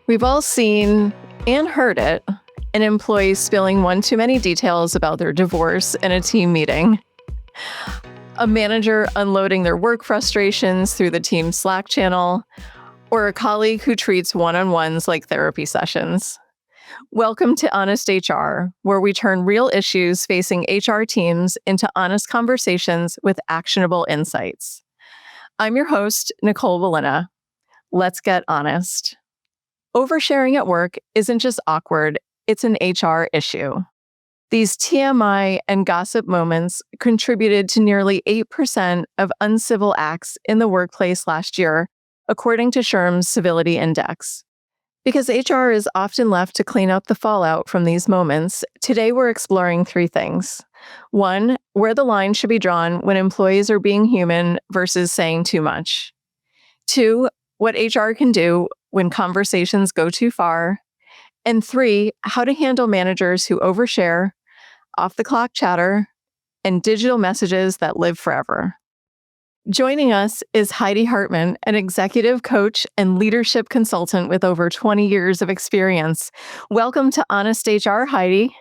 We've all seen and heard it, an employee spilling one too many details about their divorce in a team meeting, a manager unloading their work frustrations through the team's Slack channel, or a colleague who treats one-on-ones like therapy sessions. Welcome to Honest HR, where we turn real issues facing HR teams into honest conversations with actionable insights. I'm your host, Nicole Belyna. Let's get honest. Oversharing at work isn't just awkward, it's an HR issue. These TMI and gossip moments contributed to nearly 8% of uncivil acts in the workplace last year, according to SHRM's Civility Index. Because HR is often left to clean up the fallout from these moments, today we're exploring three things. One, where the line should be drawn when employees are being human versus saying too much. Two, what HR can do when conversations go too far. And three, how to handle managers who overshare, off-the-clock chatter, and digital messages that live forever. Joining us is Heidi Hartman, an executive coach and leadership consultant with over 20 years of experience. Welcome to Honest HR, Heidi.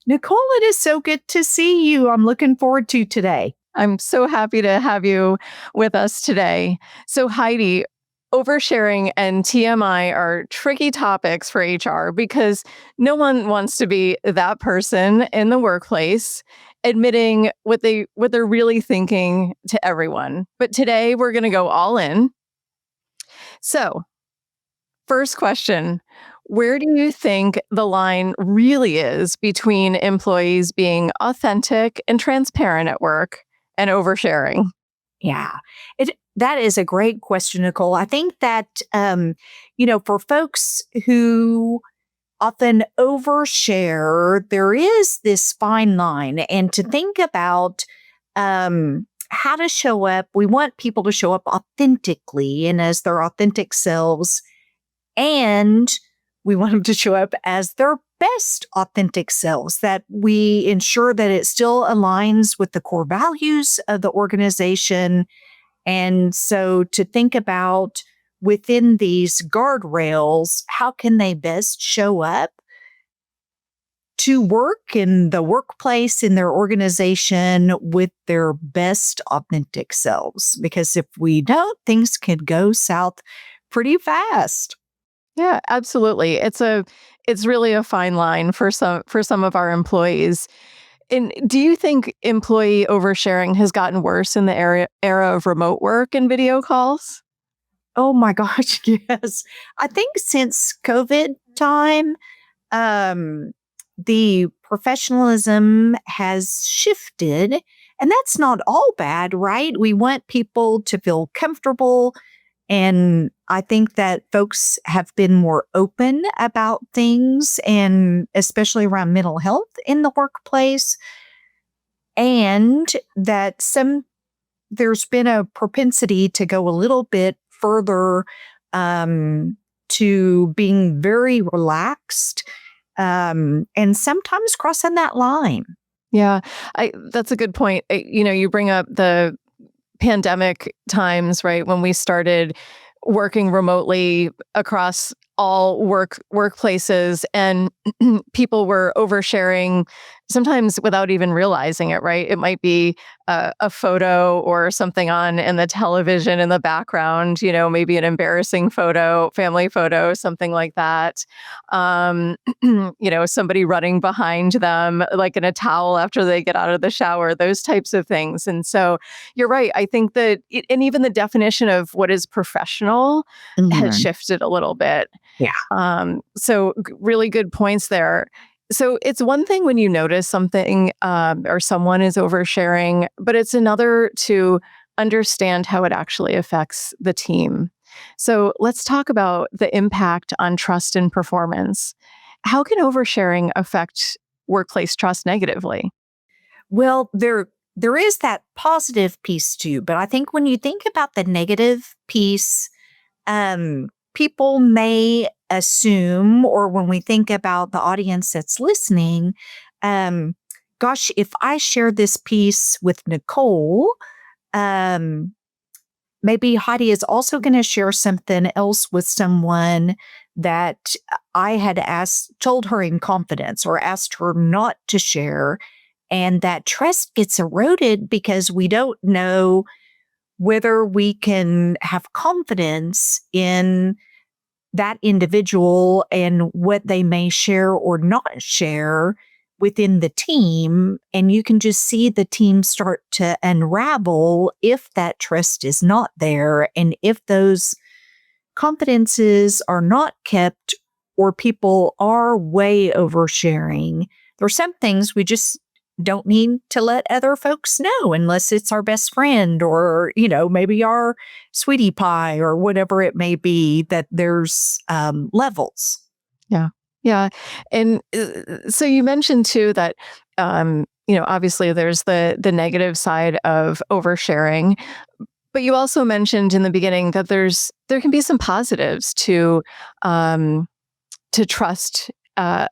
Nicole, it is so good to see you. I'm looking forward to today. I'm so happy to have you with us today. So Heidi, oversharing and TMI are tricky topics for HR because no one wants to be that person in the workplace admitting what they're really thinking to everyone. But today we're going to go all in. So, first question, where do you think the line really is between employees being authentic and transparent at work and oversharing? Yeah, that is a great question, Nicole. I think that, for folks who often overshare, there is this fine line. And to think about how to show up, we want people to show up authentically and as their authentic selves. And we want them to show up as their best authentic selves, that we ensure that it still aligns with the core values of the organization. And so to think about within these guardrails, how can they best show up to work in the workplace, in their organization with their best authentic selves? Because if we don't, things could go south pretty fast. Yeah, absolutely. It's really a fine line for some of our employees. And do you think employee oversharing has gotten worse in the era of remote work and video calls? Oh my gosh, yes. I think since COVID time, the professionalism has shifted, and that's not all bad, right? We want people to feel comfortable. And I think that folks have been more open about things, and especially around mental health in the workplace. And that there's been a propensity to go a little bit further to being very relaxed and sometimes crossing that line. Yeah, that's a good point. You bring up the pandemic times, right? When we started working remotely across all workplaces, and people were oversharing sometimes without even realizing it, right? It might be a photo or something on in the television in the background, maybe an embarrassing photo, family photo, something like that. Somebody running behind them, like in a towel after they get out of the shower, those types of things. And so you're right. I think that, and even the definition of what is professional has shifted a little bit. Yeah. So really good points there. So it's one thing when you notice something or someone is oversharing, but it's another to understand how it actually affects the team. So let's talk about the impact on trust and performance. How can oversharing affect workplace trust negatively? Well, there is that positive piece too, but I think when you think about the negative piece, people may assume, or when we think about the audience that's listening, gosh, if I share this piece with Nicole, maybe Heidi is also going to share something else with someone that I had told her in confidence or asked her not to share. And that trust gets eroded because we don't know whether we can have confidence in that individual and what they may share or not share within the team. And you can just see the team start to unravel if that trust is not there and if those confidences are not kept or people are way oversharing. There are some things we just don't need to let other folks know unless it's our best friend or, maybe our sweetie pie or whatever it may be, that there's levels. Yeah. Yeah. And so you mentioned too that, obviously there's the negative side of oversharing, but you also mentioned in the beginning that there can be some positives to trust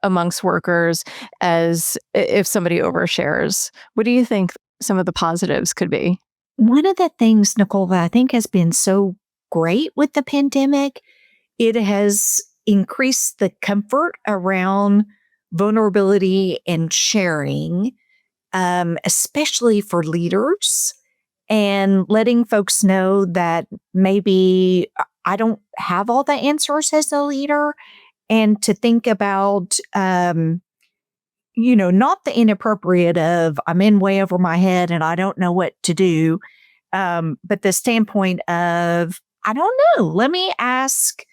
amongst workers as if somebody overshares. What do you think some of the positives could be? One of the things, Nicole, that I think has been so great with the pandemic, it has increased the comfort around vulnerability and sharing, especially for leaders, and letting folks know that maybe I don't have all the answers as a leader, and to think about, not the inappropriate of I'm in way over my head and I don't know what to do, but the standpoint of I don't know. Let me ask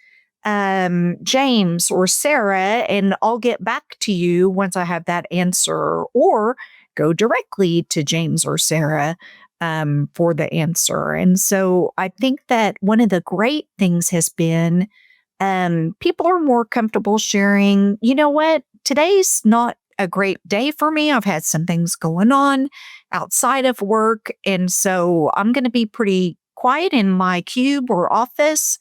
James or Sarah, and I'll get back to you once I have that answer, or go directly to James or Sarah for the answer. And so I think that one of the great things has been people are more comfortable sharing, you know what, today's not a great day for me. I've had some things going on outside of work. And so I'm going to be pretty quiet in my cube or office,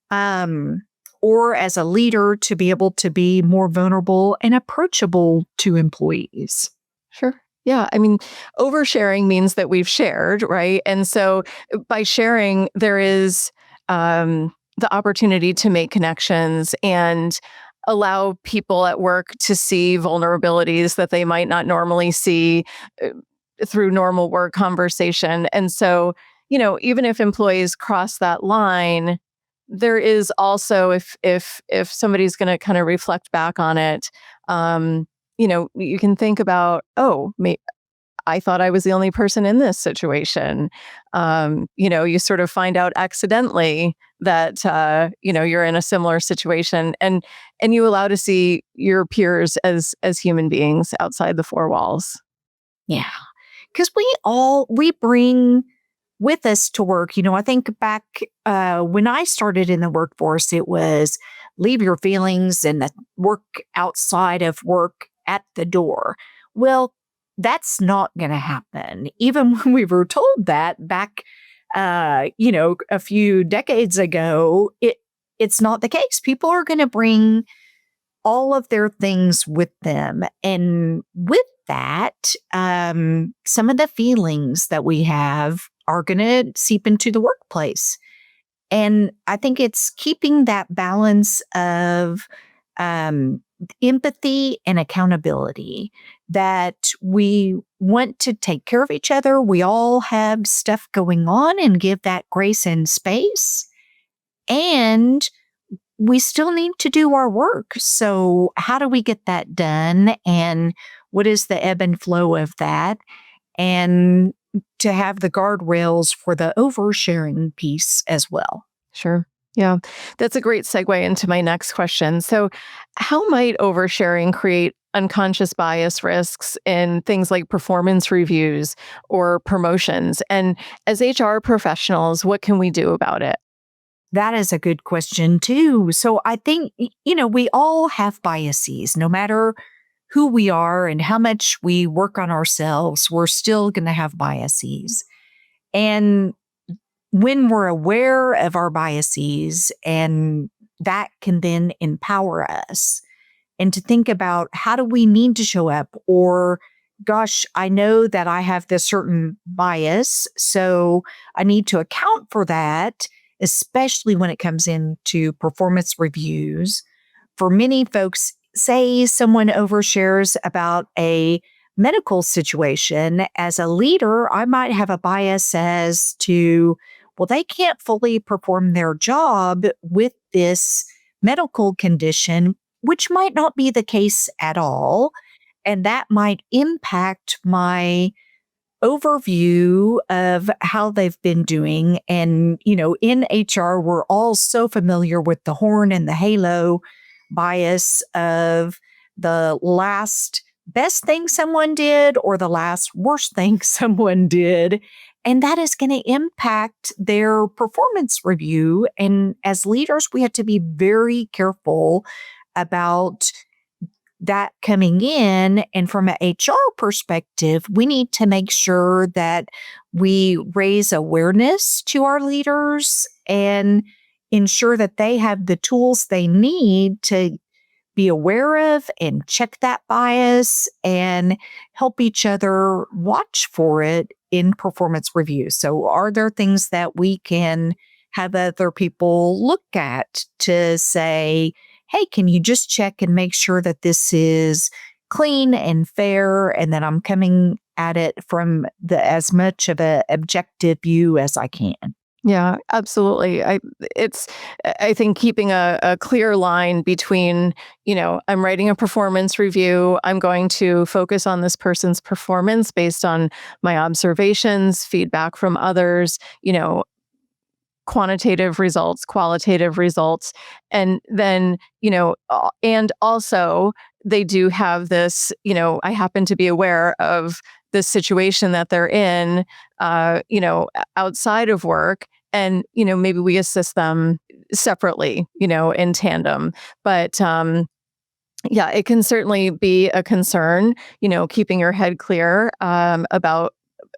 or as a leader to be able to be more vulnerable and approachable to employees. Sure. Yeah. I mean, oversharing means that we've shared, right? And so by sharing, there is the opportunity to make connections and allow people at work to see vulnerabilities that they might not normally see through normal work conversation. And so, even if employees cross that line, there is also if somebody's going to kind of reflect back on it, you can think about, oh, I thought I was the only person in this situation. You sort of find out accidentally that you're in a similar situation, and you allow to see your peers as human beings outside the four walls. Yeah. Because we bring with us to work. I think back when I started in the workforce, it was leave your feelings and the work outside of work at the door. Well, that's not going to happen. Even when we were told that back, a few decades ago, it's not the case. People are going to bring all of their things with them. And with that, some of the feelings that we have are going to seep into the workplace. And I think it's keeping that balance of empathy and accountability, that we want to take care of each other. We all have stuff going on and give that grace and space. And we still need to do our work. So how do we get that done? And what is the ebb and flow of that? And to have the guardrails for the oversharing piece as well. Sure. Yeah. That's a great segue into my next question. So, how might oversharing create unconscious bias risks in things like performance reviews or promotions? And as HR professionals, what can we do about it? That is a good question, too. So I think, we all have biases, no matter who we are and how much we work on ourselves, we're still going to have biases. And when we're aware of our biases, and that can then empower us, and to think about how do we need to show up, or gosh, I know that I have this certain bias, so I need to account for that, especially when it comes into performance reviews for many folks, say someone overshares about a medical situation, as a leader, I might have a bias as to, well, they can't fully perform their job with this medical condition, which might not be the case at all. And that might impact my overview of how they've been doing. And, in HR, we're all so familiar with the horn and the halo bias of the last best thing someone did or the last worst thing someone did. And that is going to impact their performance review. And as leaders, we have to be very careful about that coming in. And from an HR perspective, we need to make sure that we raise awareness to our leaders and ensure that they have the tools they need to be aware of and check that bias and help each other watch for it in performance review. So are there things that we can have other people look at to say, hey, can you just check and make sure that this is clean and fair and that I'm coming at it from as much of an objective view as I can? Yeah, absolutely. I think keeping a clear line between, I'm writing a performance review. I'm going to focus on this person's performance based on my observations, feedback from others, quantitative results, qualitative results. And then, and also they do have this, I happen to be aware of the situation that they're in, outside of work. And, maybe we assist them separately, in tandem. But yeah, it can certainly be a concern, keeping your head clear about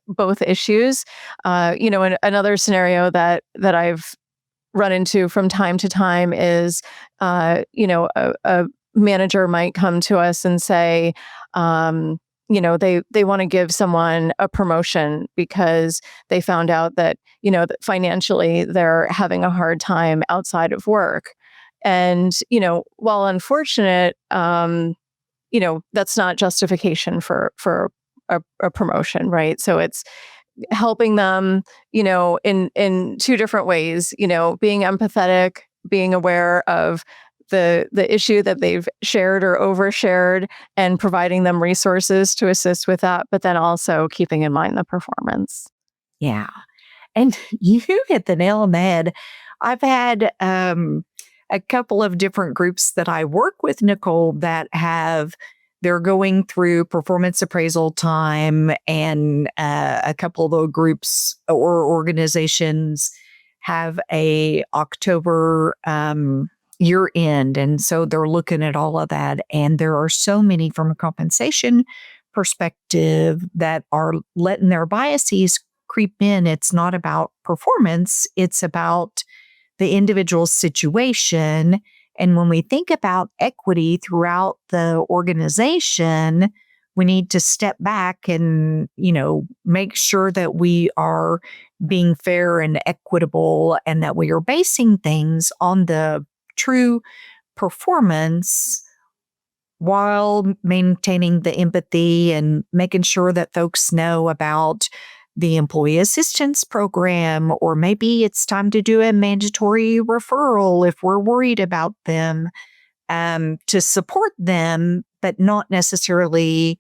both issues. And another scenario that I've run into from time to time is, a manager might come to us and say, they want to give someone a promotion because they found out that, that financially they're having a hard time outside of work. And, while unfortunate, that's not justification for a promotion, right? So it's helping them, in two different ways, being empathetic, being aware of the issue that they've shared or overshared and providing them resources to assist with that, but then also keeping in mind the performance. Yeah. And you hit the nail on the head. I've had a couple of different groups that I work with, Nicole, that they're going through performance appraisal time, and a couple of the groups or organizations have a October year end. And so they're looking at all of that. And there are so many from a compensation perspective that are letting their biases creep in. It's not about performance. It's about the individual situation. And when we think about equity throughout the organization, we need to step back and, make sure that we are being fair and equitable and that we are basing things on the true performance while maintaining the empathy and making sure that folks know about the employee assistance program, or maybe it's time to do a mandatory referral if we're worried about them, to support them, but not necessarily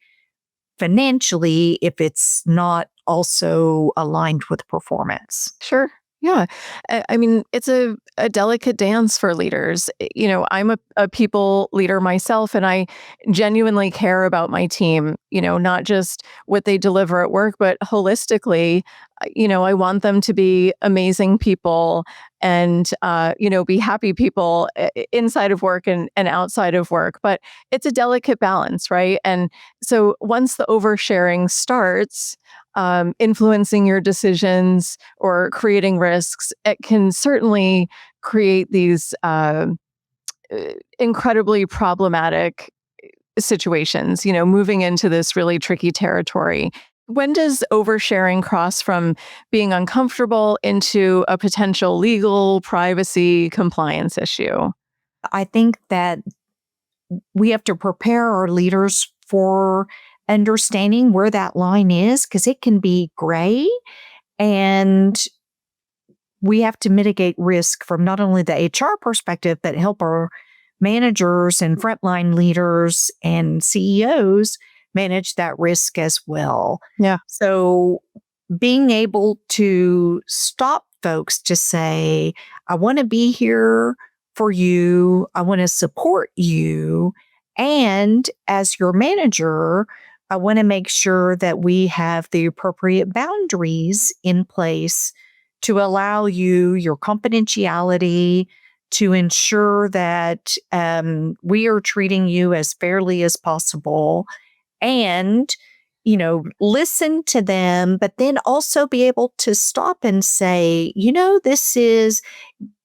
financially if it's not also aligned with performance. Sure. Yeah. I mean, it's a delicate dance for leaders. I'm a people leader myself, and I genuinely care about my team, not just what they deliver at work, but holistically. I want them to be amazing people and, be happy people inside of work and outside of work. But it's a delicate balance, right? And so once the oversharing starts, influencing your decisions or creating risks, it can certainly create these incredibly problematic situations, moving into this really tricky territory. When does oversharing cross from being uncomfortable into a potential legal, privacy, compliance issue? I think that we have to prepare our leaders for understanding where that line is, because it can be gray, and we have to mitigate risk from not only the HR perspective, but help our managers and frontline leaders and CEOs manage that risk as well. Yeah. So being able to stop folks to say, I want to be here for you, I want to support you. And as your manager, I want to make sure that we have the appropriate boundaries in place to allow you your confidentiality, to ensure that we are treating you as fairly as possible, and listen to them, but then also be able to stop and say, this is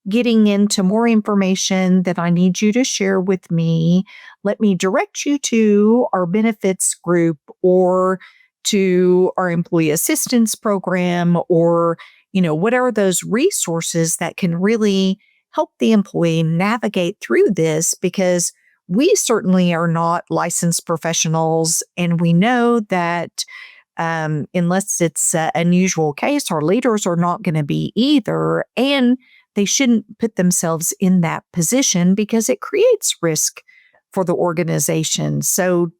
getting into more information that I need you to share with me. Let me direct you to our benefits group or to our employee assistance program, or, what are those resources that can really help the employee navigate through this, because we certainly are not licensed professionals. And we know that unless it's an unusual case, our leaders are not going to be either. And they shouldn't put themselves in that position because it creates risk for the organization. So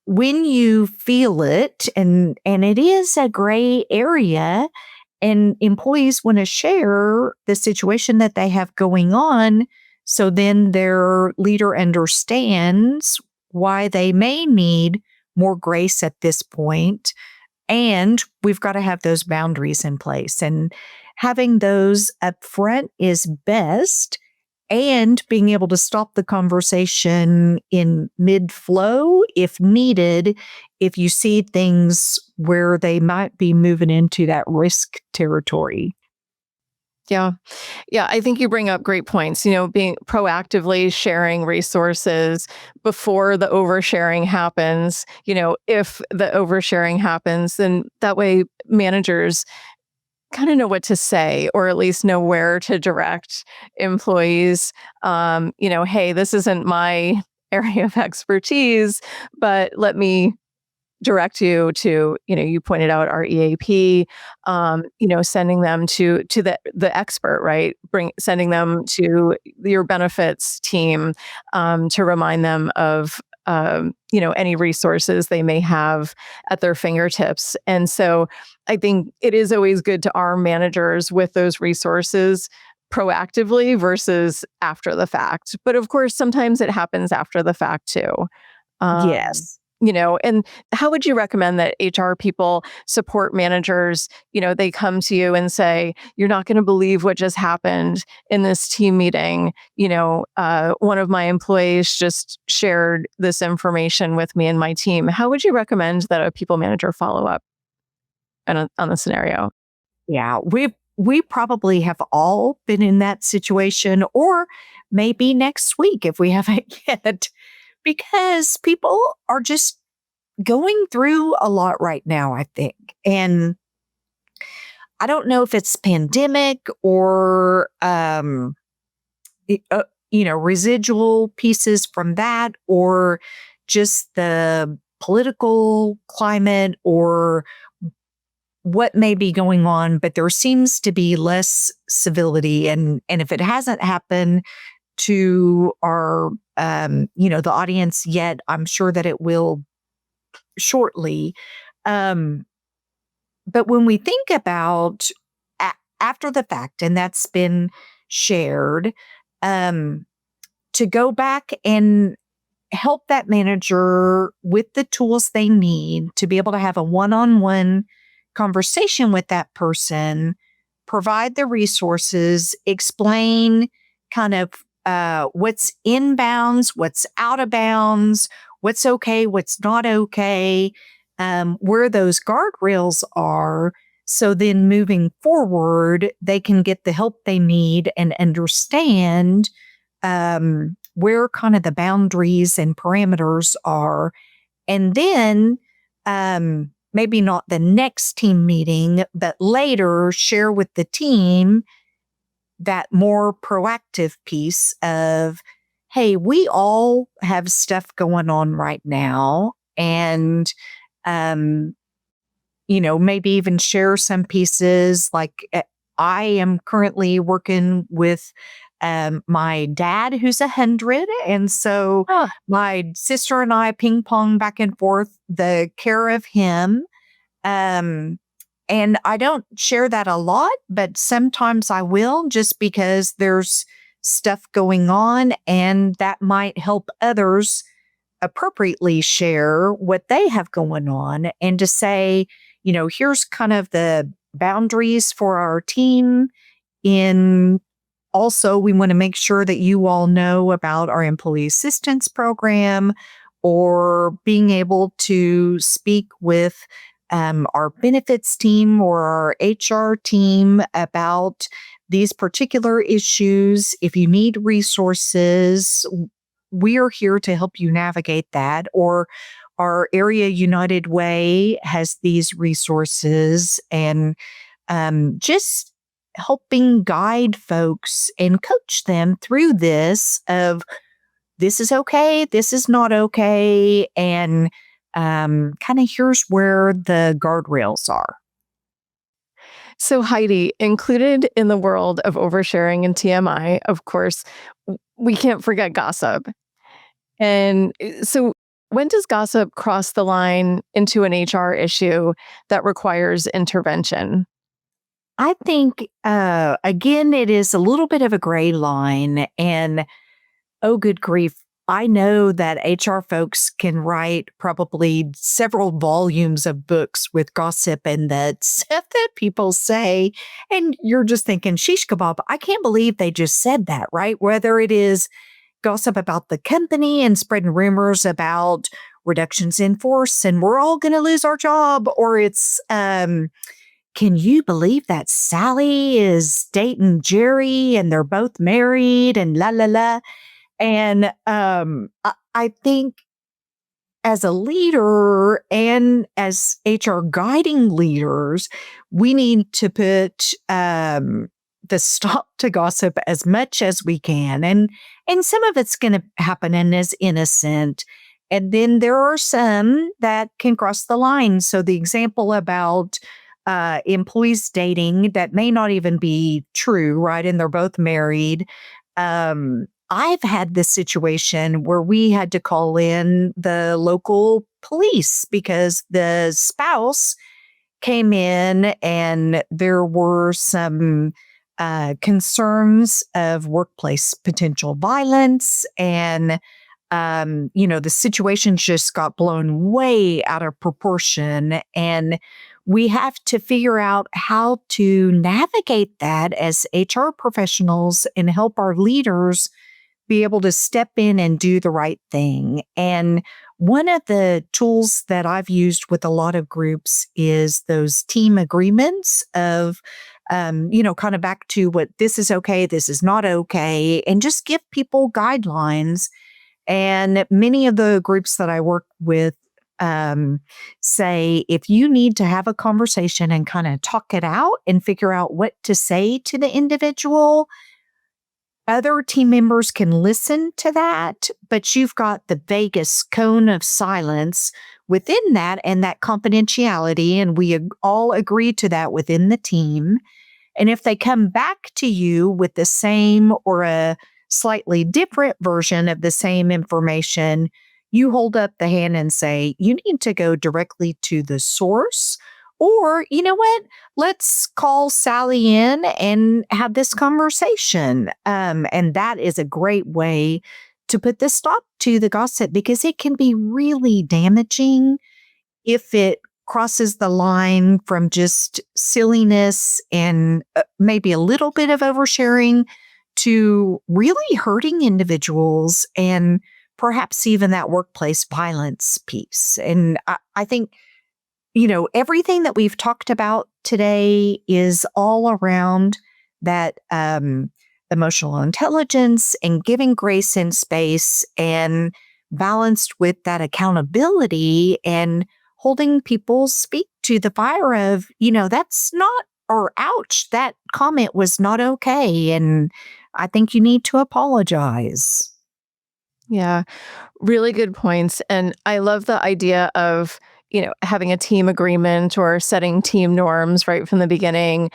when you feel it, and it is a gray area, and employees want to share the situation that they have going on, so then their leader understands why they may need more grace at this point. And we've got to have those boundaries in place. And having those up front is best. And being able to stop the conversation in mid-flow if needed, if you see things where they might be moving into that risk territory. Yeah. Yeah. I think you bring up great points, being proactively sharing resources before the oversharing happens. If the oversharing happens, then that way managers kind of know what to say, or at least know where to direct employees. Hey, this isn't my area of expertise, but let me direct you to, you pointed out our EAP, sending them to the expert, right? Sending them to your benefits team, to remind them of, any resources they may have at their fingertips. And so I think it is always good to arm managers with those resources proactively versus after the fact. But of course, sometimes it happens after the fact too. Yes. And how would you recommend that HR people support managers? They come to you and say, you're not going to believe what just happened in this team meeting. One of my employees just shared this information with me and my team. How would you recommend that a people manager follow up on the scenario? Yeah, we probably have all been in that situation, or maybe next week if we haven't yet, because people are just going through a lot right now, I think. And I don't know if it's pandemic or, residual pieces from that, or just the political climate, or what may be going on, but there seems to be less civility. And if it hasn't happened to our, the audience yet, I'm sure that it will shortly. But when we think about after the fact, and that's been shared, to go back and help that manager with the tools they need to be able to have a one-on-one conversation with that person, provide the resources, explain kind of what's in bounds, what's out of bounds, what's okay, what's not okay, where those guardrails are. So then moving forward, they can get the help they need and understand where kind of the boundaries and parameters are. And then maybe not the next team meeting, but later share with the team that more proactive piece of, hey, we all have stuff going on right now. And, um, maybe even share some pieces. Like I am currently working with my dad, who's 100. And so Huh. my sister and I ping pong back and forth the care of him. Um, and I don't share that a lot, but sometimes I will just because there's stuff going on and that might help others appropriately share what they have going on and to say, here's kind of the boundaries for our team. In also, we want to make sure that you all know about our employee assistance program or being able to speak with our benefits team or our HR team about these particular issues. If you need resources, we are here to help you navigate that. Or our Area United Way has these resources and just helping guide folks and coach them through this of this is okay, this is not okay, and kind of here's where the guardrails are. So, Heidi, included in the world of oversharing and TMI, of course, we can't forget gossip. And so, when does gossip cross the line into an HR issue that requires intervention? I think, again, it is a little bit of a gray line. And oh, good grief. I know that HR folks can write probably several volumes of books with gossip and that stuff that people say. And you're just thinking, sheesh kebab, I can't believe they just said that, right? Whether it is gossip about the company and spreading rumors about reductions in force and we're all going to lose our job, or it's, can you believe that Sally is dating Jerry and they're both married and la la la? And I think as a leader and as HR guiding leaders, we need to put the stop to gossip as much as we can. And some of it's going to happen and is innocent. And then there are some that can cross the line. So the example about employees dating that may not even be true, right? And they're both married. I've had this situation where we had to call in the local police because the spouse came in and there were some concerns of workplace potential violence. And, the situation just got blown way out of proportion. And we have to figure out how to navigate that as HR professionals and help our leaders be able to step in and do the right thing. And one of the tools that I've used with a lot of groups is those team agreements of, kind of back to what this is okay, this is not okay, and just give people guidelines. And many of the groups that I work with say if you need to have a conversation and kind of talk it out and figure out what to say to the individual, other team members can listen to that, but you've got the Vegas cone of silence within that and that confidentiality. And we all agree to that within the team. And if they come back to you with the same or a slightly different version of the same information, you hold up the hand and say, you need to go directly to the source. Or, you know what? Let's call Sally in and have this conversation. And that is a great way to put the stop to the gossip because it can be really damaging if it crosses the line from just silliness and maybe a little bit of oversharing to really hurting individuals and perhaps even that workplace violence piece. And I think, everything that we've talked about today is all around that emotional intelligence and giving grace and space and balanced with that accountability and holding people's feet to the fire of, that's not, or ouch, that comment was not okay. And I think you need to apologize. Yeah, really good points. And I love the idea of, having a team agreement or setting team norms right from the beginning,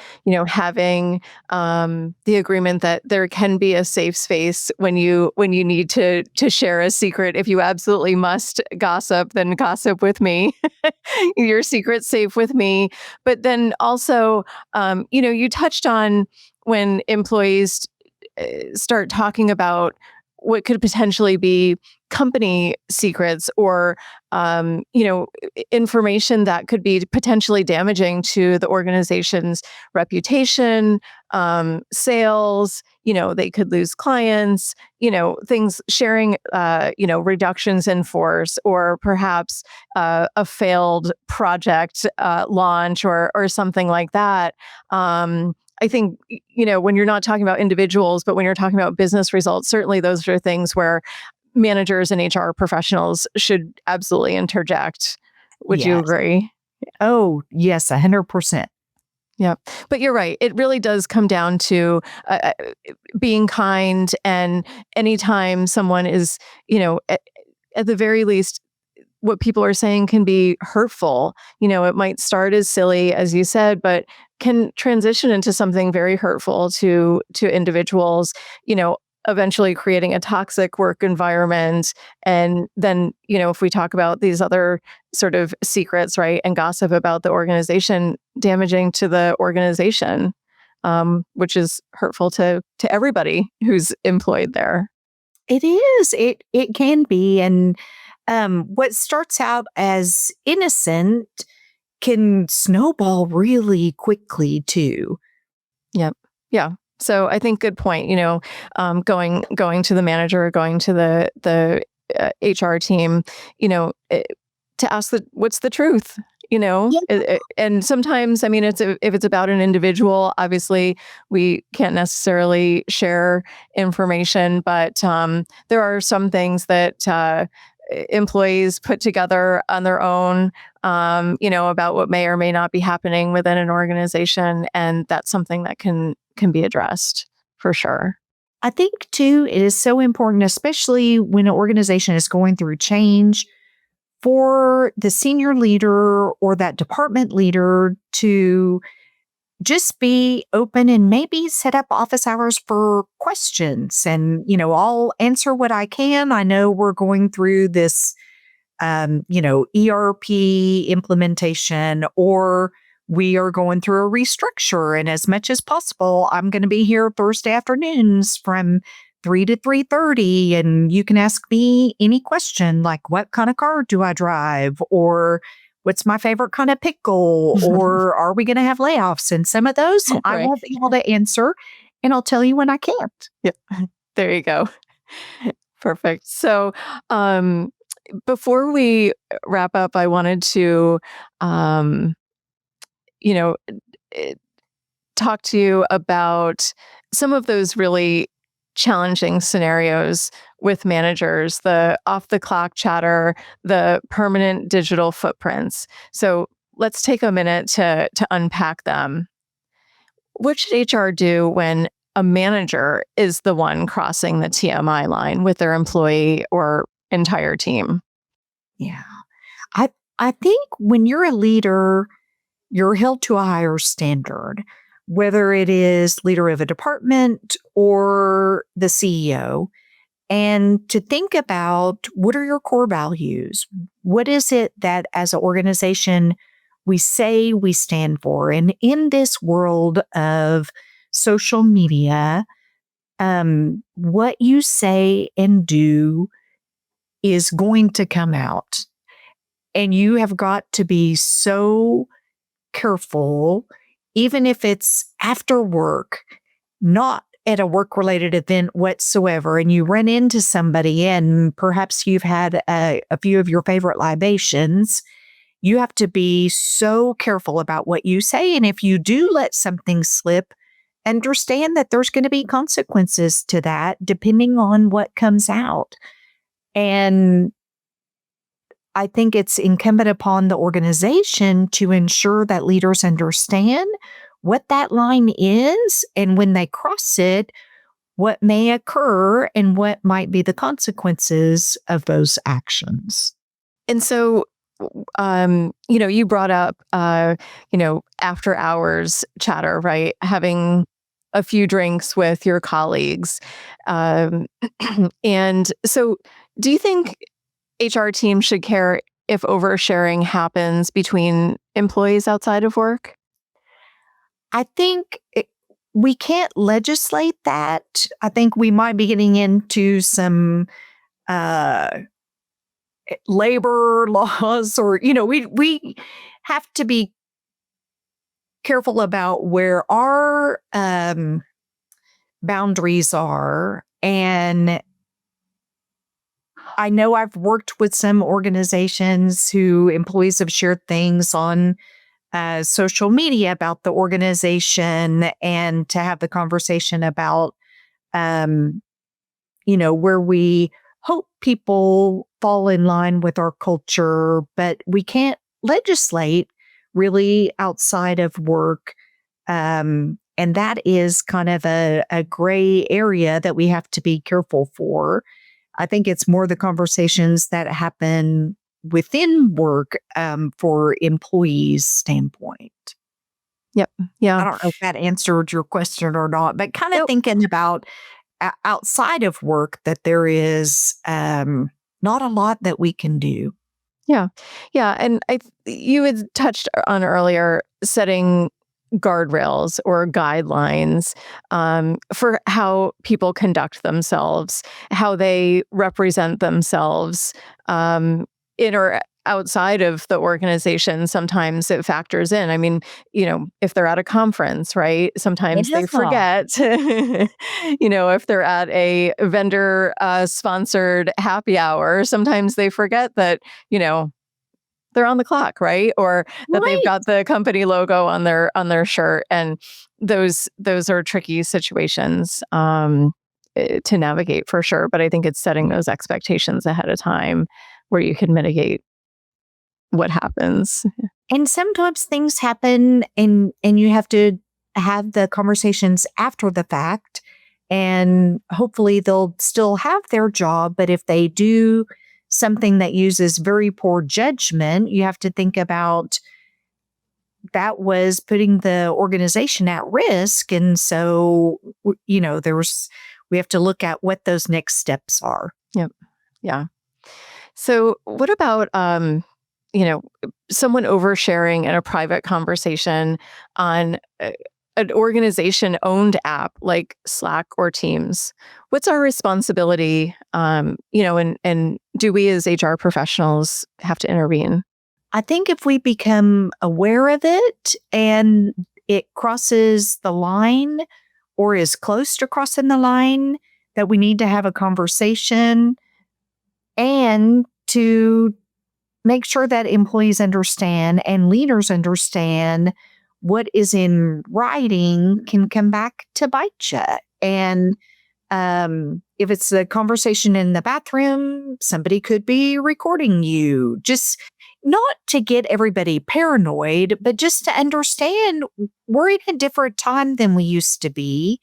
having the agreement that there can be a safe space when you need to share a secret. If you absolutely must gossip, then gossip with me. Your secret's safe with me. But then also, you touched on when employees start talking about what could potentially be company secrets or information that could be potentially damaging to the organization's reputation, sales. They could lose clients, things, sharing reductions in force, or perhaps a failed project launch, or something like that. I think, when you're not talking about individuals, but when you're talking about business results, certainly those are things where managers and HR professionals should absolutely interject. Would you Yes. agree? Oh, yes, 100%. Yeah. But you're right. It really does come down to being kind. And anytime someone is, at the very least, what people are saying can be hurtful. It might start as silly, as you said, but can transition into something very hurtful to individuals, eventually creating a toxic work environment. And then, if we talk about these other sort of secrets, right, and gossip about the organization, damaging to the organization, which is hurtful to everybody who's employed there. It is. It can be. And what starts out as innocent can snowball really quickly too. Yep. Yeah. So I think good point. Going to the manager, going to the HR team, to ask what's the truth. Yeah. And sometimes, I mean, if it's about an individual, obviously we can't necessarily share information, but there are some things that employees put together on their own, about what may or may not be happening within an organization, and that's something that can be addressed for sure. I think too, it is so important, especially when an organization is going through change, for the senior leader or that department leader to just be open and maybe set up office hours for questions. And, I'll answer what I can. I know we're going through this, ERP implementation, or we are going through a restructure. And as much as possible, I'm going to be here Thursday afternoons from 3 to 3:30. And you can ask me any question like, what kind of car do I drive? Or what's my favorite kind of pickle? Or are we going to have layoffs? And some of those I Right. won't be able to answer. And I'll tell you when I can't. Yep. There you go. Perfect. So, before we wrap up, I wanted to, um, you know, eh, talk to you about some of those really challenging scenarios with managers, the off the clock chatter, the permanent digital footprints. So let's take a minute to unpack them. What should HR do when a manager is the one crossing the TMI line with their employee or entire team? Yeah. I I think when you're a leader, you're held to a higher standard, whether it is leader of a department or the CEO. And to think about, what are your core values? What is it that as an organization we say we stand for? And in this world of social media, what you say and do is going to come out. And you have got to be so careful, even if it's after work, not at a work related event whatsoever, and you run into somebody and perhaps you've had a few of your favorite libations. You have to be so careful about what you say. And if you do let something slip, understand that there's going to be consequences to that depending on what comes out. And I think it's incumbent upon the organization to ensure that leaders understand what that line is. And when they cross it, what may occur and what might be the consequences of those actions. And so, you brought up, after hours chatter, right? Having a few drinks with your colleagues. Um, and so, do you think HR teams should care if oversharing happens between employees outside of work? I think we can't legislate that. I think we might be getting into some uh, labor laws, or we have to be careful about where our boundaries are. And I know I've worked with some organizations who employees have shared things on social media about the organization, and to have the conversation about, where we hope people fall in line with our culture, but we can't legislate really outside of work. And that is kind of a gray area that we have to be careful for. I think it's more the conversations that happen within work for employees' standpoint. Yep. Yeah. I don't know if that answered your question or not, but kind of Nope. thinking about outside of work, that there is not a lot that we can do. Yeah. Yeah. And you had touched on earlier setting guardrails or guidelines for how people conduct themselves, how they represent themselves in or outside of the organization. Sometimes it factors in. I mean, if they're at a conference, right? Sometimes they forget, if they're at a vendor sponsored happy hour, sometimes they forget that, they're on the clock, right? Or that they've got the company logo on their shirt, and those are tricky situations to navigate for sure. But I think it's setting those expectations ahead of time where you can mitigate what happens. And sometimes things happen, and you have to have the conversations after the fact, and hopefully they'll still have their job. But if they do something that uses very poor judgment, you have to think about that was putting the organization at risk. And so, we have to look at what those next steps are. Yep. Yeah. So what about, someone oversharing in a private conversation on an organization-owned app like Slack or Teams? What's our responsibility, and do we as HR professionals have to intervene? I think if we become aware of it and it crosses the line or is close to crossing the line, that we need to have a conversation and to make sure that employees understand and leaders understand what is in writing can come back to bite you. And if it's a conversation in the bathroom, somebody could be recording you. Just not to get everybody paranoid, but just to understand we're in a different time than we used to be.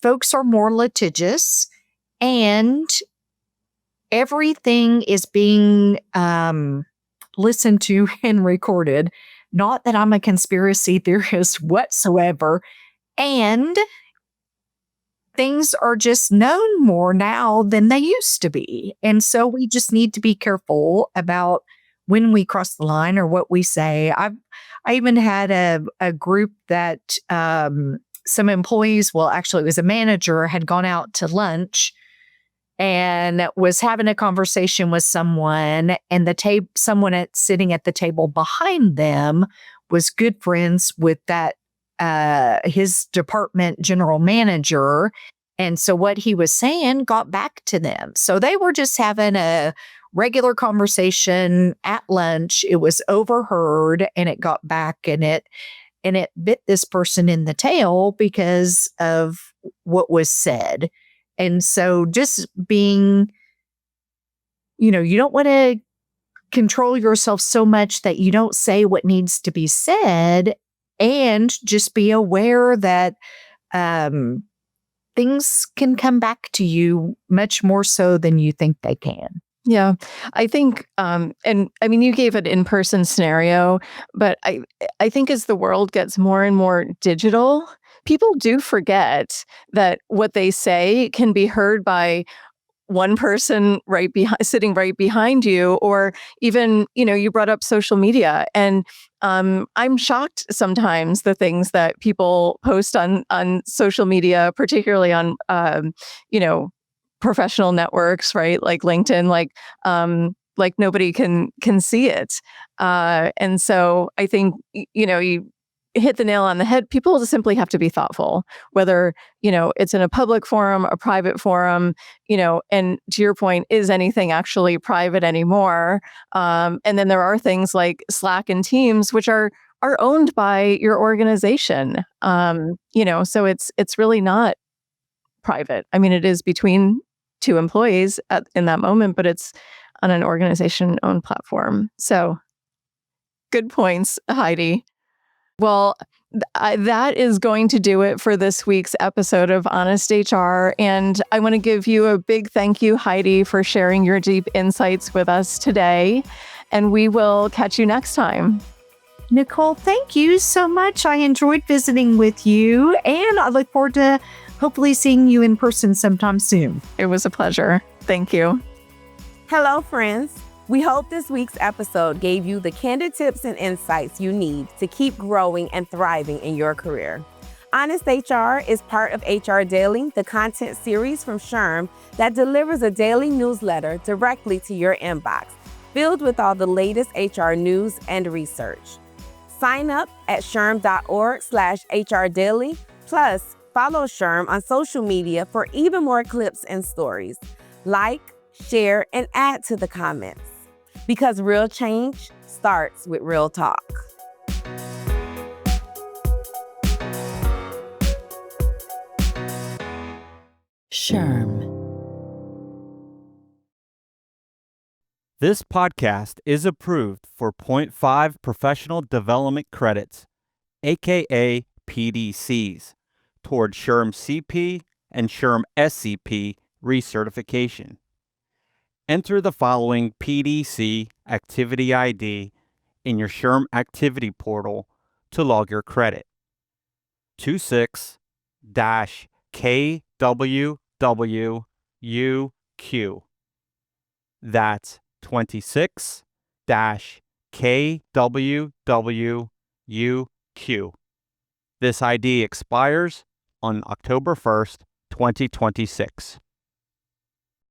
Folks are more litigious, and everything is being listened to and recorded. Not that I'm a conspiracy theorist whatsoever. And things are just known more now than they used to be. And so we just need to be careful about when we cross the line or what we say. I even had a group that some employees, well, actually it was a manager, had gone out to lunch and was having a conversation with someone, and someone sitting at the table behind them was good friends with that his department general manager. And so what he was saying got back to them. So they were just having a regular conversation at lunch. It was overheard, and it got back, and it bit this person in the tail because of what was said. And so just being, you don't want to control yourself so much that you don't say what needs to be said, and just be aware that things can come back to you much more so than you think they can. Yeah, I think, and I mean, you gave an in-person scenario, but I think as the world gets more and more digital, people do forget that what they say can be heard by one person right behind, sitting right behind you, or even, you brought up social media, and I'm shocked sometimes the things that people post on social media, particularly on, you know, professional networks, right? Like LinkedIn, like nobody can see it. And so I think, you hit the nail on the head. People just simply have to be thoughtful, whether, it's in a public forum, a private forum, and to your point, is anything actually private anymore? And then there are things like Slack and Teams, which are owned by your organization. So it's really not private. I mean, it is between two employees in that moment, but it's on an organization-owned platform. So good points, Heidi. Well, that is going to do it for this week's episode of Honest HR. And I want to give you a big thank you, Heidi, for sharing your deep insights with us today. And we will catch you next time. Nicole, thank you so much. I enjoyed visiting with you, and I look forward to hopefully seeing you in person sometime soon. It was a pleasure. Thank you. Hello, friends. We hope this week's episode gave you the candid tips and insights you need to keep growing and thriving in your career. Honest HR is part of HR Daily, the content series from SHRM that delivers a daily newsletter directly to your inbox, filled with all the latest HR news and research. Sign up at shrm.org/HR Daily. Plus, follow SHRM on social media for even more clips and stories. Like, share, and add to the comments. Because real change starts with real talk. SHRM. This podcast is approved for 0.5 professional development credits, aka PDCs, toward SHRM-SCP and SHRM-SCP recertification. Enter the following PDC activity ID in your SHRM activity portal to log your credit. 26-KWWUQ. That's 26-KWWUQ. This ID expires on October 1st, 2026.